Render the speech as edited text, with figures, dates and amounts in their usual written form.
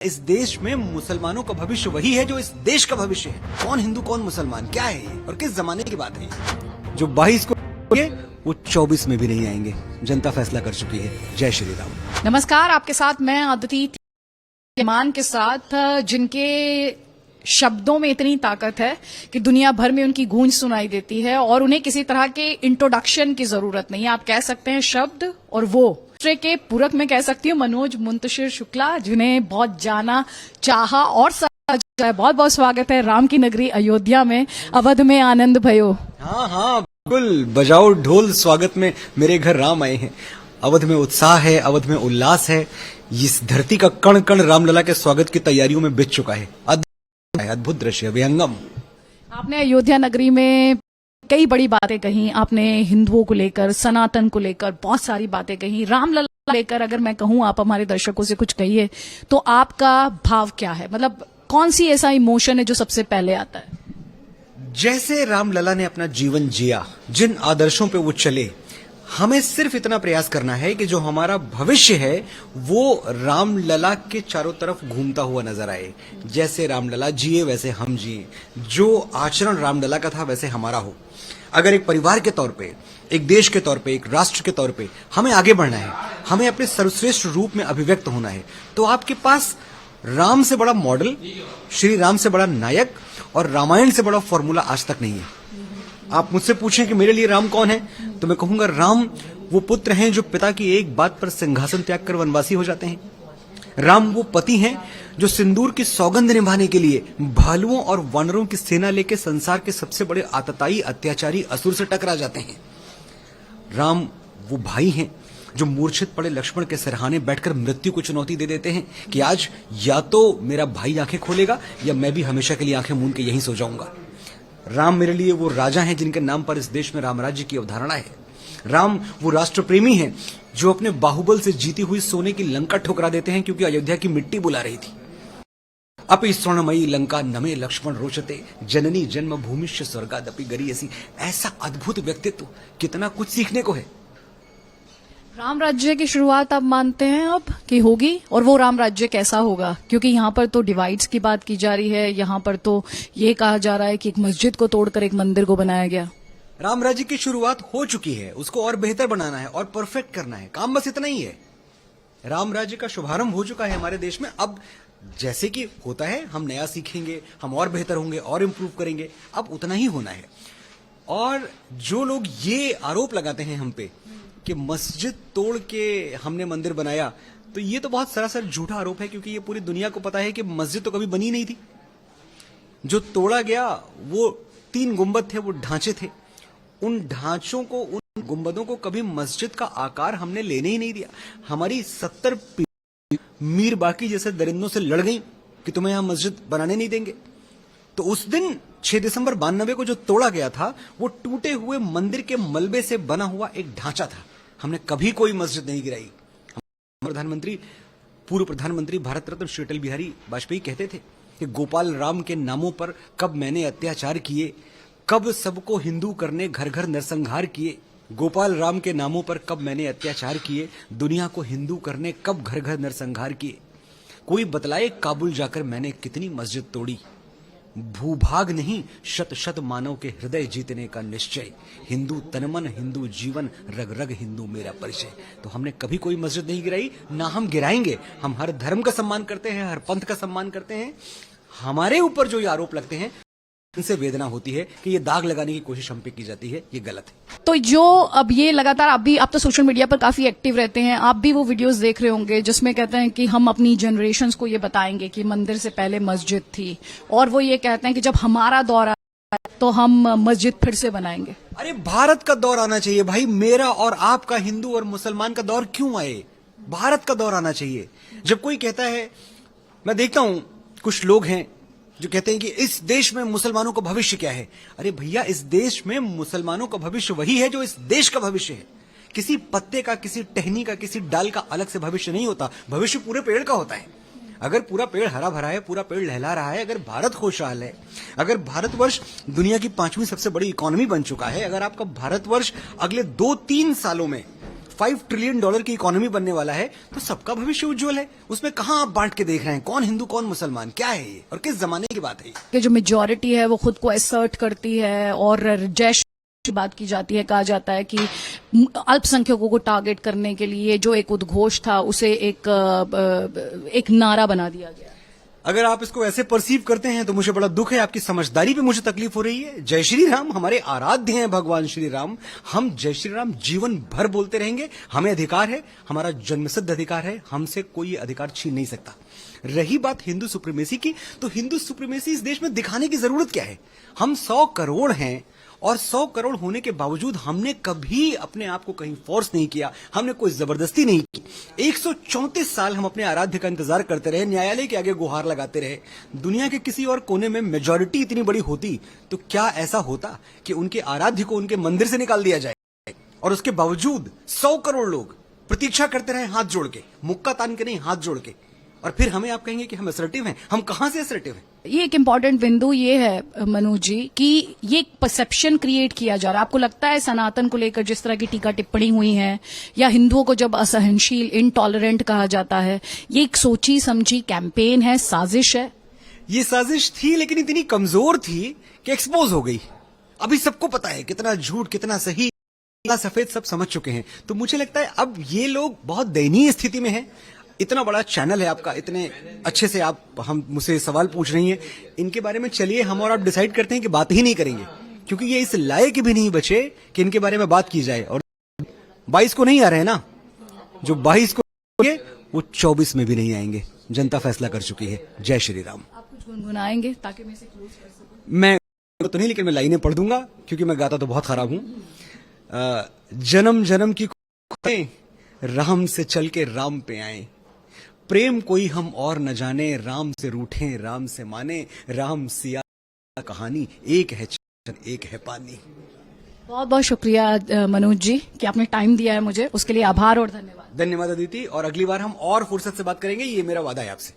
इस देश में मुसलमानों का भविष्य वही है जो इस देश का भविष्य है। कौन हिंदू कौन मुसलमान, क्या है ये और किस जमाने की बात है ये? जो 22 को वो 24 में भी नहीं आएंगे। जनता फैसला कर चुकी है। जय श्री राम। नमस्कार, आपके साथ मैं अदिति मान के साथ, जिनके शब्दों में इतनी ताकत है कि दुनिया भर में उनकी गूंज सुनाई देती है और उन्हें किसी तरह के इंट्रोडक्शन की जरूरत नहीं है। आप कह सकते हैं शब्द और वो दूसरे के पूरक में कह सकती हूँ मनोज मुंतशिर शुक्ला, जिन्हें बहुत जाना चाहा और बहुत बहुत स्वागत है राम की नगरी अयोध्या में। अवध में आनंद भयो। हाँ बिल्कुल, बजाओ ढोल, स्वागत में मेरे घर राम आए हैं। अवध में उत्साह है, अवध में उल्लास है। इस धरती का कण कण रामलला के स्वागत की तैयारियों में बिछ चुका है। अद्भुत दृश्य, विहंगम। आपने अयोध्या नगरी में कई बड़ी बातें कही। आपने हिंदुओं को लेकर, सनातन को लेकर बहुत सारी बातें कही। रामलला लेकर अगर मैं कहूं, आप हमारे दर्शकों से कुछ कहिए तो आपका भाव क्या है? मतलब कौन सी ऐसा इमोशन है जो सबसे पहले आता है? जैसे रामलला ने अपना जीवन जिया, जिन आदर्शों पे वो चले, हमें सिर्फ इतना प्रयास करना है कि जो हमारा भविष्य है वो रामलला के चारों तरफ घूमता हुआ नजर आए। जैसे रामलला जिए वैसे हम जिए, जो आचरण रामलला का था वैसे हमारा हो। अगर एक परिवार के तौर पे, एक देश के तौर पे, एक राष्ट्र के तौर पे हमें आगे बढ़ना है, हमें अपने सर्वश्रेष्ठ रूप में अभिव्यक्त होना है, तो आपके पास राम से बड़ा मॉडल, श्री राम से बड़ा नायक और रामायण से बड़ा फॉर्मूला आज तक नहीं है। आप मुझसे पूछें कि मेरे लिए राम कौन है, तो मैं कहूंगा राम वो पुत्र हैं जो पिता की एक बात पर सिंहासन त्याग कर वनवासी हो जाते हैं। राम वो पति हैं जो सिंदूर की सौगंध निभाने के लिए भालुओं और वानरों की सेना लेकर संसार के सबसे बड़े आतताई अत्याचारी असुर से टकरा जाते हैं। राम वो भाई हैं जो मूर्छित पड़े लक्ष्मण के सिरहाने बैठकर मृत्यु को चुनौती दे देते हैं कि आज या तो मेरा भाई आंखें खोलेगा या मैं भी हमेशा के लिए आंखें मूंद के यहीं सो जाऊंगा। राम मेरे लिए वो राजा हैं जिनके नाम पर इस देश में रामराज्य की अवधारणा है। राम वो राष्ट्र प्रेमी हैं जो अपने बाहुबल से जीती हुई सोने की लंका ठुकरा देते हैं क्योंकि अयोध्या की मिट्टी बुला रही थी। अपि स्वर्णमयी लंका नमे लक्ष्मण रोचते, जननी जन्मभूमिश्च स्वर्गादपि गरीयसी। ऐसा अद्भुत व्यक्तित्व, कितना कुछ सीखने को है। राम राज्य की शुरुआत आप मानते हैं अब कि होगी? और वो राम राज्य कैसा होगा? क्योंकि यहाँ पर तो डिवाइड्स की बात की जा रही है, यहाँ पर तो ये कहा जा रहा है कि एक मस्जिद को तोड़कर एक मंदिर को बनाया गया। राम राज्य की शुरुआत हो चुकी है, उसको और बेहतर बनाना है और परफेक्ट करना है। काम बस इतना ही है। राम राज्य का शुभारंभ हो चुका है हमारे देश में। अब जैसे कि होता है, हम नया सीखेंगे, हम और बेहतर होंगे और इंप्रूव करेंगे। अब उतना ही होना है। और जो लोग ये आरोप लगाते हैं हम पे कि मस्जिद तोड़ के हमने मंदिर बनाया, तो ये तो बहुत सरासर झूठा आरोप है, क्योंकि ये पूरी दुनिया को पता है कि मस्जिद तो कभी बनी नहीं थी। जो तोड़ा गया वो 3 गुंबद थे, वो ढांचे थे। उन ढांचों को, उन गुंबदों को कभी मस्जिद का आकार हमने लेने ही नहीं दिया। हमारी 70 मीर बाकी जैसे दरिंदों से लड़ गई कि तुम्हें यहां मस्जिद बनाने नहीं देंगे। तो उस दिन 6 दिसंबर 92 को जो तोड़ा गया था वो टूटे हुए मंदिर के मलबे से बना हुआ एक ढांचा था। हमने कभी कोई मस्जिद नहीं गिराई। पूर्व प्रधानमंत्री भारत रत्न श्री अटल बिहारी वाजपेयी कहते थे कि गोपाल राम के नामों पर कब मैंने अत्याचार किए, कब सबको हिंदू करने घर घर नरसंहार किए। गोपाल राम के नामों पर कब मैंने अत्याचार किए, दुनिया को हिंदू करने कब घर घर नरसंहार किए। कोई बतलाए काबुल जाकर मैंने कितनी मस्जिद तोड़ी। भूभाग नहीं, शत शत मानव के हृदय जीतने का निश्चय। हिंदू तनमन, हिंदू जीवन, रग रग हिंदू मेरा परिचय। तो हमने कभी कोई मस्जिद नहीं गिराई, ना हम गिराएंगे। हम हर धर्म का सम्मान करते हैं, हर पंथ का सम्मान करते हैं। हमारे ऊपर जो ये आरोप लगते हैं, इनसे वेदना होती है कि ये दाग लगाने की कोशिश हम पे की जाती है। ये गलत है। तो जो अब ये लगातार आप तो सोशल मीडिया पर काफी एक्टिव रहते हैं, आप भी वो वीडियोस देख रहे होंगे जिसमें कहते हैं कि हम अपनी जनरेशंस को ये बताएंगे कि मंदिर से पहले मस्जिद थी, और वो ये कहते हैं कि जब हमारा दौर आए तो हम मस्जिद फिर से बनाएंगे। अरे भारत का दौर आना चाहिए भाई। मेरा और आपका, हिंदू और मुसलमान का दौर क्यों आए? भारत का दौर आना चाहिए। जब कोई कहता है, मैं देखता हूं कुछ लोग हैं जो कहते हैं कि इस देश में मुसलमानों का भविष्य क्या है। अरे भैया, इस देश में मुसलमानों का भविष्य वही है जो इस देश का भविष्य है। किसी पत्ते का, किसी टहनी का, किसी डाल का अलग से भविष्य नहीं होता। भविष्य पूरे पेड़ का होता है। अगर पूरा पेड़ हरा भरा है, पूरा पेड़ लहला रहा है, अगर भारत खुशहाल है, अगर भारतवर्ष दुनिया की 5वीं सबसे बड़ी इकोनॉमी बन चुका है, अगर आपका भारतवर्ष अगले 2-3 सालों में $5 ट्रिलियन की इकोनॉमी बनने वाला है, तो सबका भविष्य उज्जवल है। उसमें कहां आप बांट के देख रहे हैं, कौन हिंदू कौन मुसलमान, क्या है ये और किस जमाने की बात है ये? कि जो मेजॉरिटी है वो खुद को असर्ट करती है और जय की बात की जाती है, कहा जाता है कि अल्पसंख्यकों को टारगेट करने के लिए जो एक उद्घोष था उसे एक नारा बना दिया गया। अगर आप इसको ऐसे परसीव करते हैं तो मुझे बड़ा दुख है, आपकी समझदारी पे मुझे तकलीफ हो रही है। जय श्री राम हमारे आराध्य हैं भगवान श्री राम, हम जय श्री राम जीवन भर बोलते रहेंगे। हमें अधिकार है, हमारा जन्मसिद्ध अधिकार है, हमसे कोई अधिकार छीन नहीं सकता। रही बात हिंदू सुप्रीमेसी की, तो हिंदू सुप्रीमेसी इस देश में दिखाने की जरूरत क्या है? हम 100 करोड़ हैं और 100 करोड़ होने के बावजूद हमने कभी अपने आप को कहीं फोर्स नहीं किया, हमने कोई जबरदस्ती नहीं की। 134 साल हम अपने आराध्य का इंतजार करते रहे, न्यायालय के आगे गुहार लगाते रहे। दुनिया के किसी और कोने में मेजॉरिटी इतनी बड़ी होती तो क्या ऐसा होता कि उनके आराध्य को उनके मंदिर से निकाल दिया जाए? और उसके बावजूद 100 करोड़ लोग प्रतीक्षा करते रहे, हाथ जोड़ के, मुक्का तान के नहीं, हाथ जोड़ के। और फिर हमें आप कहेंगे कि हम असर्टिव हैं। हम कहां से असर्टिव हैं? ये एक इम्पॉर्टेंट बिंदु ये है मनोज जी कि ये एक परसेप्शन क्रिएट किया जा रहा है। आपको लगता है सनातन को लेकर जिस तरह की टीका टिप्पणी हुई है या हिंदुओं को जब असहनशील इनटॉलरेंट कहा जाता है, ये एक सोची समझी कैंपेन है, साजिश है? ये साजिश थी, लेकिन इतनी कमजोर थी कि एक्सपोज हो गई। अभी सबको पता है कितना झूठ कितना सही, कितना सफेद, सब समझ चुके हैं। तो मुझे लगता है अब ये लोग बहुत दयनीय स्थिति में हैं। इतना बड़ा चैनल है आपका, इतने अच्छे से आप हम मुझसे सवाल पूछ रही हैं, इनके बारे में चलिए हम और आप डिसाइड करते हैं कि बात ही नहीं करेंगे, क्योंकि ये इस लायक भी नहीं बचे कि इनके बारे में बात की जाए। और 22 को नहीं आ रहे हैं ना, जो 22 को वो 24 में भी नहीं आएंगे। जनता फैसला कर चुकी है। जय श्री राम। आप कुछ गुनगुनाएंगे ताकि मैं इसे क्लोज कर सकूं? मैं तो नहीं, लेकिन मैं लाइनें पढ़ दूंगा क्योंकि मैं गाता तो बहुत खराब हूं। जन्म जन्म की राम से चल के राम पे आए, प्रेम कोई हम और न जाने, राम से रूठे राम से माने, राम सिया कहानी, एक है चंदन एक है पानी। बहुत बहुत शुक्रिया मनोज जी कि आपने टाइम दिया है मुझे, उसके लिए आभार और धन्यवाद। धन्यवाद अदिति, और अगली बार हम और फुर्सत से बात करेंगे, ये मेरा वादा है आपसे।